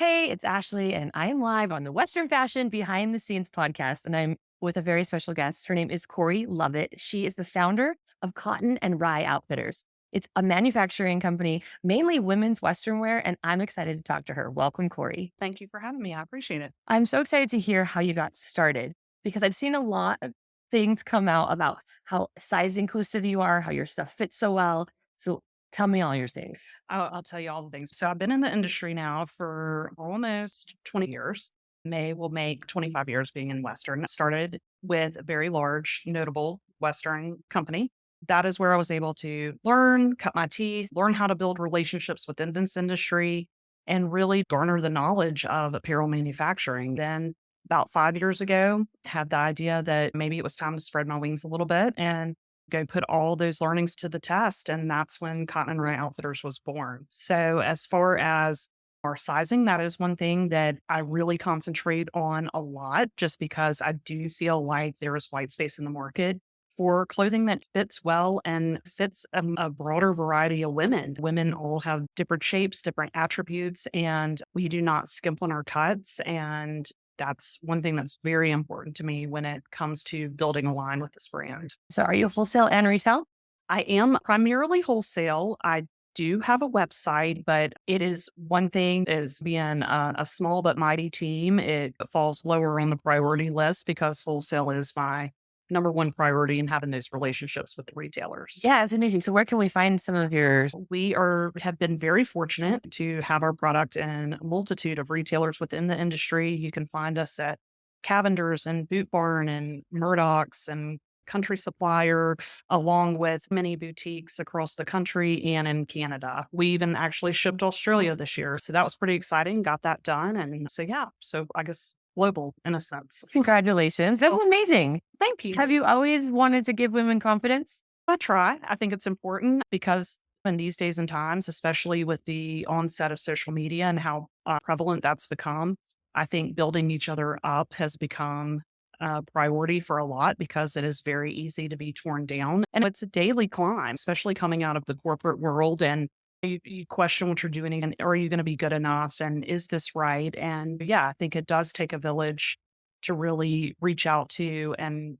Hey, it's Ashley, and I am live on the Western Fashion Behind the Scenes podcast. And I'm with a very special guest. Her name is Korie Lovette. She is the founder of Cotton and Rye Outfitters. It's a manufacturing company, mainly women's Western wear, and I'm excited to talk to her. Welcome, Korie. Thank you for having me. I appreciate it. I'm so excited to hear how you got started because I've seen a lot of things come out about how size inclusive you are, how your stuff fits so well. So tell me all your things. I'll tell you all the things. So I've been in the industry now for almost 20 years. May will make 25 years being in Western. I started with a very large, notable Western company. That is where I was able to learn, cut my teeth, learn how to build relationships within this industry, and really garner the knowledge of apparel manufacturing. Then about 5 years ago, had the idea that maybe it was time to spread my wings a little bit and go put all those learnings to the test. And that's when Cotton and Rye Outfitters was born. So, as far as our sizing, that is one thing that I really concentrate on a lot, just because I do feel like there is white space in the market for clothing that fits well and fits a broader variety of women. Women all have different shapes, different attributes, and we do not skimp on our cuts. And that's one thing that's very important to me when it comes to building a line with this brand. So, are you wholesale and retail? I am primarily wholesale. I do have a website, but it is one thing is being a small but mighty team. It falls lower on the priority list because wholesale is my number one priority in having those relationships with the retailers. Yeah, it's amazing. So where can we find some of yours? We are have been very fortunate to have our product in a multitude of retailers within the industry. You can find us at Cavender's and Boot Barn and Murdoch's and Country Supplier, along with many boutiques across the country and in Canada. We even actually shipped Australia this year. So that was pretty exciting. Got that done. And so, yeah, so I guess global in a sense. Congratulations. That's Oh, amazing. thank you. Have you always wanted to give women confidence? I try. I think it's important because in these days and times, especially with the onset of social media and how prevalent that's become, I think building each other up has become a priority for a lot because it is very easy to be torn down. And it's a daily climb, especially coming out of the corporate world. And you question what you're doing and are you going to be good enough? And is this right? And yeah, I think it does take a village to really reach out to and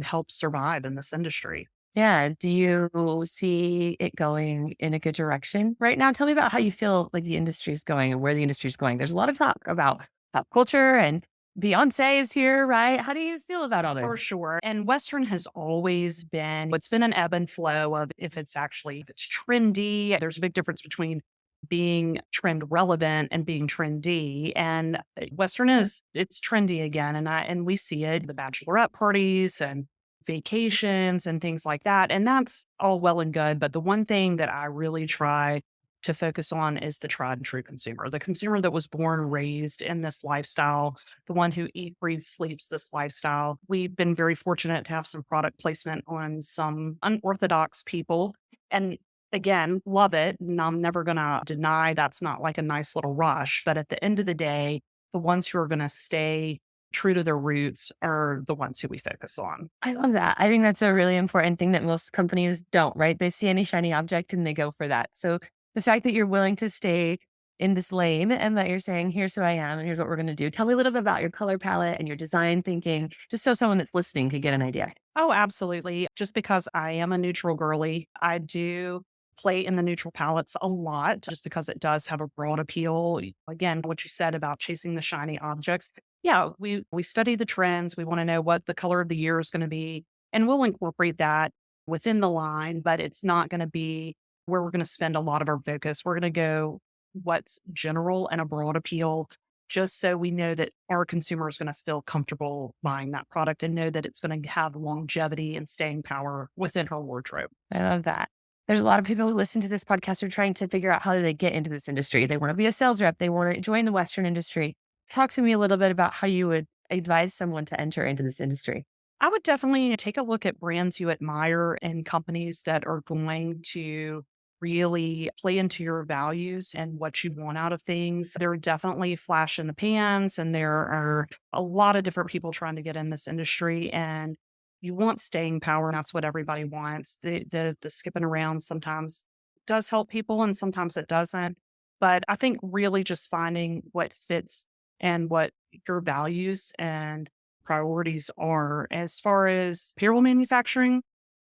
help survive in this industry. Yeah. Do you see it going in a good direction right now? Tell me about how you feel like the industry is going and where the industry is going. There's a lot of talk about pop culture and Beyonce is here, right? How do you feel about all For this? sure. And Western has always been, it's been an ebb and flow of if it's trendy. There's a big difference between being trend relevant and being trendy. And Western is, it's trendy again. And we see it, the bachelorette parties and vacations and things like that. And that's all well and good. But the one thing that I really try to focus on is the tried and true consumer, the consumer that was born, raised in this lifestyle, the one who eat, breathes, sleeps this lifestyle. We've been very fortunate to have some product placement on some unorthodox people. And again, love it. And I'm never going to deny that's not like a nice little rush. But at the end of the day, the ones who are going to stay true to their roots are the ones who we focus on. I love that. I think that's a really important thing that most companies don't, right? They see any shiny object and they go for that. So the fact that you're willing to stay in this lane and that you're saying, here's who I am and here's what we're going to do. Tell me a little bit about your color palette and your design thinking, just so someone that's listening could get an idea. Oh, absolutely. Just because I am a neutral girly, I do play in the neutral palettes a lot just because it does have a broad appeal. Again, what you said about chasing the shiny objects. Yeah, we study the trends. We want to know what the color of the year is going to be, and we'll incorporate that within the line, but it's not going to be where we're going to spend a lot of our focus. We're going to go what's general and a broad appeal just so we know that our consumer is going to feel comfortable buying that product and know that it's going to have longevity and staying power within her wardrobe. I love that. There's a lot of people who listen to this podcast are trying to figure out how do they get into this industry. They want to be a sales rep. They want to join the Western industry. Talk to me a little bit about how you would advise someone to enter into this industry. I would definitely take a look at brands you admire and companies that are going to really play into your values and what you want out of things. There are definitely flash in the pans, and there are a lot of different people trying to get in this industry. And you want staying power, and that's what everybody wants. The skipping around sometimes does help people, and sometimes it doesn't. But I think really just finding what fits and what your values and priorities are. As far as apparel manufacturing,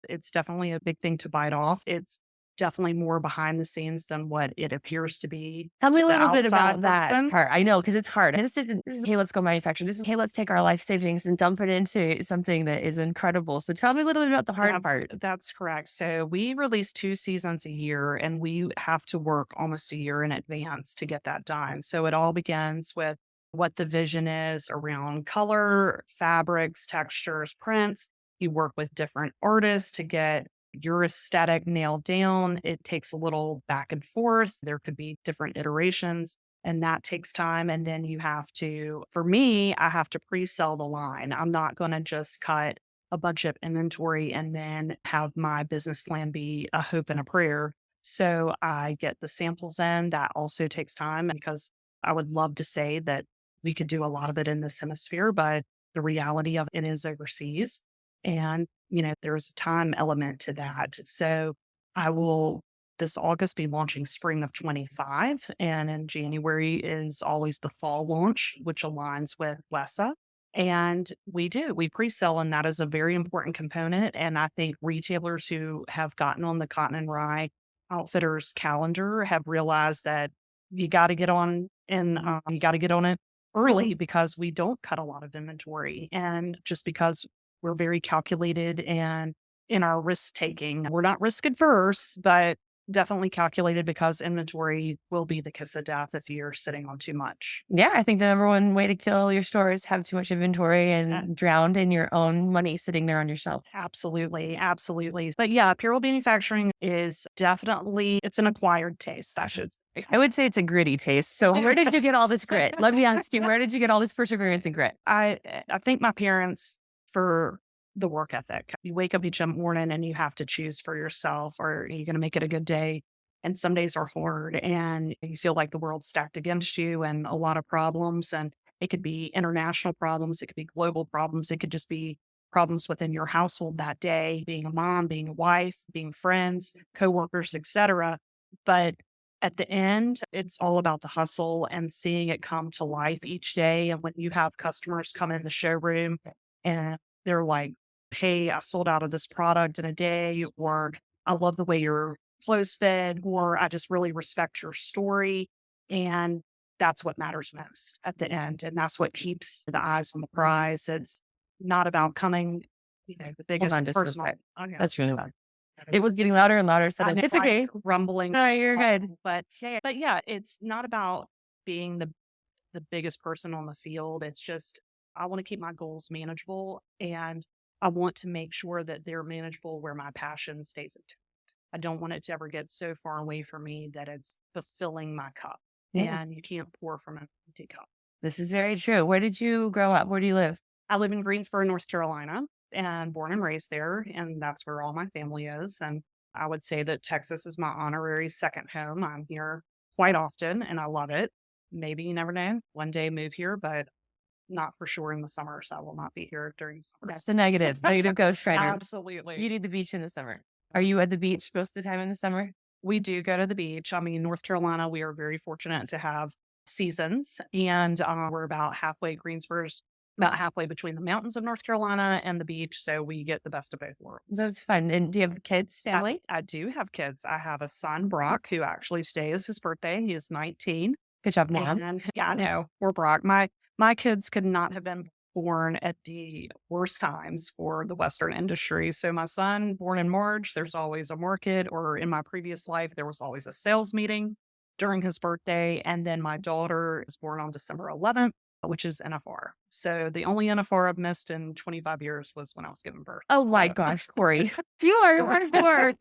it's definitely a big thing to bite off. It's definitely more behind the scenes than what it appears to be Tell me to a the little bit outside about that person. part. I know because it's hard. This is, "Hey, let's go manufacture." This is, "Hey, let's take our life savings and dump it into something that is incredible." So tell me a little bit about the hard part. That's correct. So we release 2 seasons a year, and we have to work almost a year in advance to get that done. So it all begins with what the vision is around color, fabrics, textures, prints. You work with different artists to get your aesthetic nailed down. It takes a little back and forth. There could be different iterations, and that takes time. And then you have to, for me, I have to pre-sell the line. I'm not going to just cut a bunch of inventory and then have my business plan be a hope and a prayer. So I get the samples in. That also takes time because I would love to say that we could do a lot of it in this hemisphere, but the reality of it is overseas. And, there's a time element to that. So I will this August be launching spring of 25. And in January is always the fall launch, which aligns with WESA. And we pre-sell, and that is a very important component. And I think retailers who have gotten on the Cotton and Rye Outfitters calendar have realized that you got to get on and you got to get on it early because we don't cut a lot of inventory. And just because we're very calculated and in our risk taking, we're not risk adverse, but definitely calculated because inventory will be the kiss of death if you're sitting on too much. Yeah, I think the number one way to kill your store is have too much inventory Uh, and drowned in your own money sitting there on your shelf. Absolutely, absolutely. But yeah, apparel manufacturing is definitely it's an acquired taste, I should say. I would say it's a gritty taste. So where did you get all this grit? Let me ask you, where did you get all this perseverance and grit? I thank my parents for the work ethic. You wake up each morning and you have to choose for yourself, or are you going to make it a good day? And some days are hard and you feel like the world's stacked against you and a lot of problems. And it could be international problems, it could be global problems, it could just be problems within your household that day, being a mom, being a wife, being friends, coworkers, etc. But at the end, it's all about the hustle and seeing it come to life each day. And when you have customers come in the showroom and they're like, "Hey, I sold out of this product in a day," or "I love the way your clothes fit," or "I just really respect your story." And that's what matters most at the end. And that's what keeps the eyes on the prize. It's not about coming, the Hold biggest on just a personal. sec. Oh, yeah. That's really loud. It was getting louder and louder. I Suddenly. know, It's like okay. rumbling, No, you're good. but yeah, it's not about being the biggest person on the field. It's just I want to keep my goals manageable and I want to make sure that they're manageable where my passion stays intact. I don't want it to ever get so far away from me that it's fulfilling my cup. Yeah, And you can't pour from an empty cup. this is very true. Where did you grow up? Where do you live? I live in Greensboro, North Carolina, and born and raised there, and that's where all my family is. And I would say that Texas is my honorary second home. I'm here quite often, and I love it. Maybe you never know. One day move here, but not for sure in the summer. So I will not be here during summer. That's the negative. Negative ghost rider. Absolutely. You need the beach in the summer. Are you at the beach most of the time in the summer? We do go to the beach. I mean, North Carolina, we are very fortunate to have seasons, and we're about halfway. Greensboro's about halfway between the mountains of North Carolina and the beach, so we get the best of both worlds. That's fun. And do you have kids, I, family? I do have kids. I have a son, Brock, who actually today is his birthday. He is 19. Good job, mom. And yeah, I know. Poor Brock. My kids could not have been born at the worst times for the Western industry. So my son, born in March, there's always a market, or in my previous life, there was always a sales meeting during his birthday. And then my daughter is born on December 11th, which is NFR. So the only NFR I've missed in 25 years was when I was giving birth. Oh my So gosh, Korie. You are hardcore.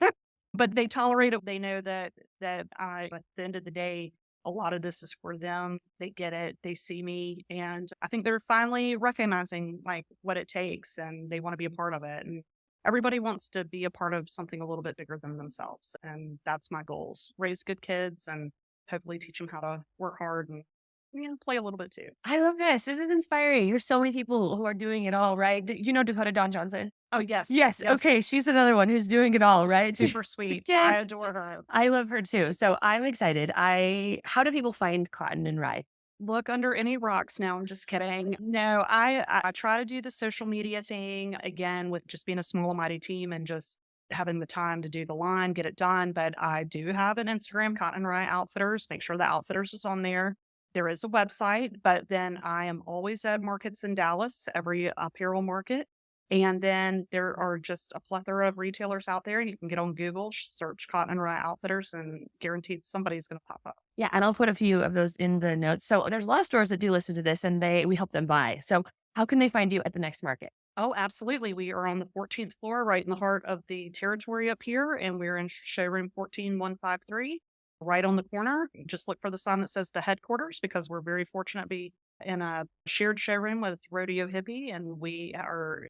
but they tolerate it. They know that at the end of the day, a lot of this is for them. They get it. They see me, and I think they're finally recognizing like what it takes, and they want to be a part of it. And everybody wants to be a part of something a little bit bigger than themselves, and that's my goals: raise good kids, and hopefully teach them how to work hard and play a little bit too. I love this. This is inspiring. There's so many people who are doing it all, right? Do you know Dakota Dawn Johnson? Oh, yes. Yes. Yes. Okay. She's another one who's doing it all, right? Super sweet. Yeah. I adore her. I love her too. So I'm excited. How do people find Cotton and Rye? Look under any rocks now. I'm just kidding. No, I try to do the social media thing again with just being a small mighty team and just having the time to do the line, get it done. But I do have an Instagram, Cotton and Rye Outfitters. Make sure the Outfitters is on there. There is a website, but then I am always at markets in Dallas, every apparel market. And then there are just a plethora of retailers out there. You can get on Google, search Cotton and Rye Outfitters, and guaranteed somebody's going to pop up. Yeah, and I'll put a few of those in the notes. So there's a lot of stores that do listen to this, and we help them buy. So how can they find you at the next market? Oh, absolutely. We are on the 14th floor, right in the heart of the territory up here, and we're in showroom 14153, right on the corner. Just look for the sign that says the headquarters because we're very fortunate to be in a shared showroom with Rodeo Hippie, and we are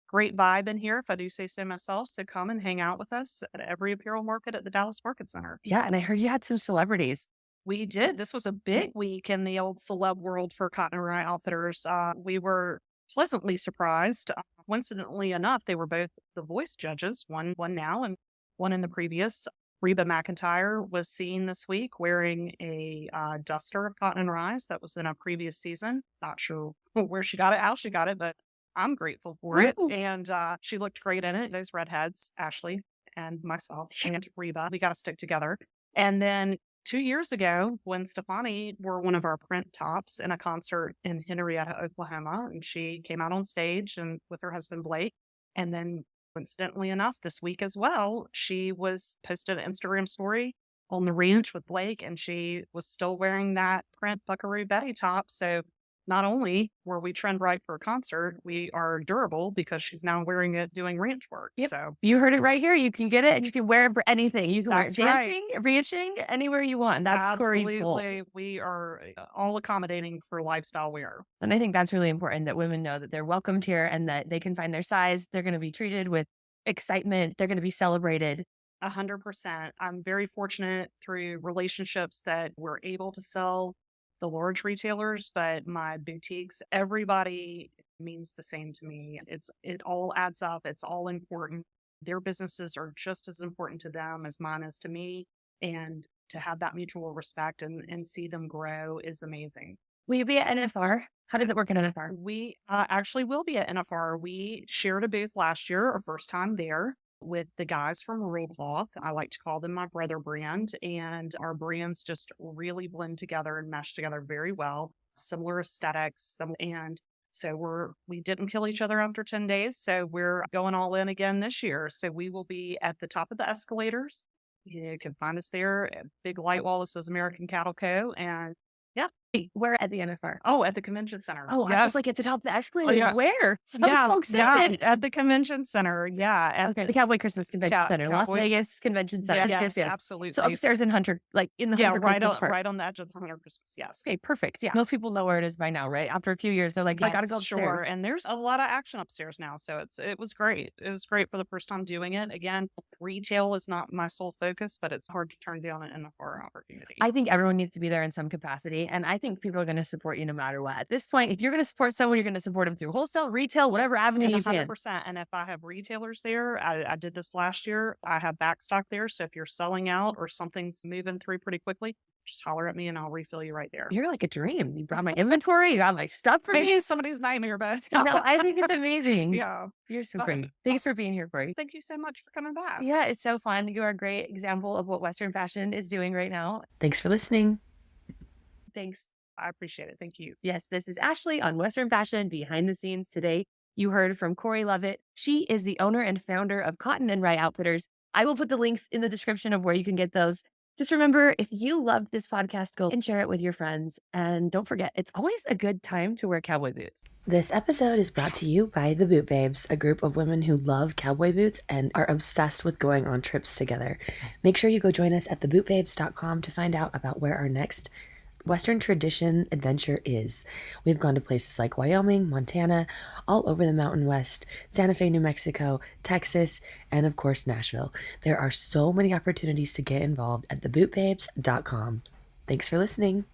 great vibe in here, if I do say so myself. So come and hang out with us at every apparel market at the Dallas Market Center. Yeah, and I heard you had some celebrities. We did. This was a big week in the old celeb world for Cotton and Rye Outfitters. We were pleasantly surprised. Coincidentally enough, they were both the voice judges, one now and one in the previous. Reba McEntire was seen this week wearing a duster of Cotton and Rye that was in a previous season. Not sure where she got it, how she got it, but I'm grateful for it. Ooh. And she looked great in it. Those redheads, Ashley and myself and Reba, we got to stick together. And then 2 years ago, when Stefani wore one of our print tops in a concert in Henrietta, Oklahoma, and she came out on stage and with her husband Blake. And then coincidentally enough, this week as well, she was posted an Instagram story on the ranch with Blake, and she was still wearing that print Buckaroo Betty top. So not only were we trend right for a concert, we are durable because she's now wearing it doing ranch work. Yep. So You heard it right here. You can get it and you can wear it for anything. You can wear it That's right. dancing, ranching, anywhere you want. That's Corey's goal. absolutely, we are all accommodating for lifestyle wear. And I think that's really important that women know that they're welcomed here and that they can find their size. They're going to be treated with excitement. They're going to be celebrated. 100%. I'm very fortunate through relationships that we're able to sell the large retailers, but my boutiques, everybody means the same to me. It all adds up. It's all important. Their businesses are just as important to them as mine is to me. And to have that mutual respect and see them grow is amazing. Will you be at NFR? How does it work at NFR? We actually will be at NFR. We shared a booth last year, our first time there, with the guys from Real Cloth. I like to call them my brother brand, and our brands just really blend together and mesh together very well. Similar aesthetics, and so we didn't kill each other after 10 days. So we're going all in again this year. So we will be at the top of the escalators. You can find us there at big light wall that says American Cattle Co. And yeah. Where at the NFR? Oh, at the convention center. Oh, I was like at the top of the escalator. yeah. Where? I was so excited. At the convention center. Yeah. Okay, the Cowboy Christmas Convention Center, Las Cowboy. Vegas Convention Center. Yes, Yes. absolutely. So upstairs in Hunter, like in the yeah, Hunter right Christmas Park. right on the edge of the Hunter Christmas. Yes. Okay, perfect. Yeah, most people know where it is by now, right? After a few years, they're like, I gotta go upstairs. Sure. And there's a lot of action upstairs now. So it was great. It was great for the first time doing it. Again, retail is not my sole focus, but it's hard to turn down an NFR opportunity. I think everyone needs to be there in some capacity. And I think people are going to support you no matter what. At this point, if you're going to support someone, you're going to support them through wholesale, retail, whatever avenue you can. 100%. And if I have retailers there, I did this last year, I have backstock there. So if you're selling out or something's moving through pretty quickly, just holler at me and I'll refill you right there. You're like a dream. You brought my inventory, you got my stuff for Maybe me. it's somebody's nightmare, but No, I think it's amazing. yeah. You're so great. Thanks for being here, Korie. Thank you so much for coming back. Yeah, it's so fun. You are a great example of what Western fashion is doing right now. Thanks for listening. Thanks. I appreciate it. Thank you. Yes, this is Ashley on Western Fashion Behind the Scenes. Today, you heard from Korie Lovette. She is the owner and founder of Cotton and Rye Outfitters. I will put the links in the description of where you can get those. Just remember, if you loved this podcast, go and share it with your friends. And don't forget, it's always a good time to wear cowboy boots. This episode is brought to you by the Boot Babes, a group of women who love cowboy boots and are obsessed with going on trips together. Make sure you go join us at thebootbabes.com to find out about where our next Western tradition adventure is. We've gone to places like Wyoming, Montana, all over the Mountain West, Santa Fe, New Mexico, Texas, and of course, Nashville. There are so many opportunities to get involved at thebootbabes.com. Thanks for listening.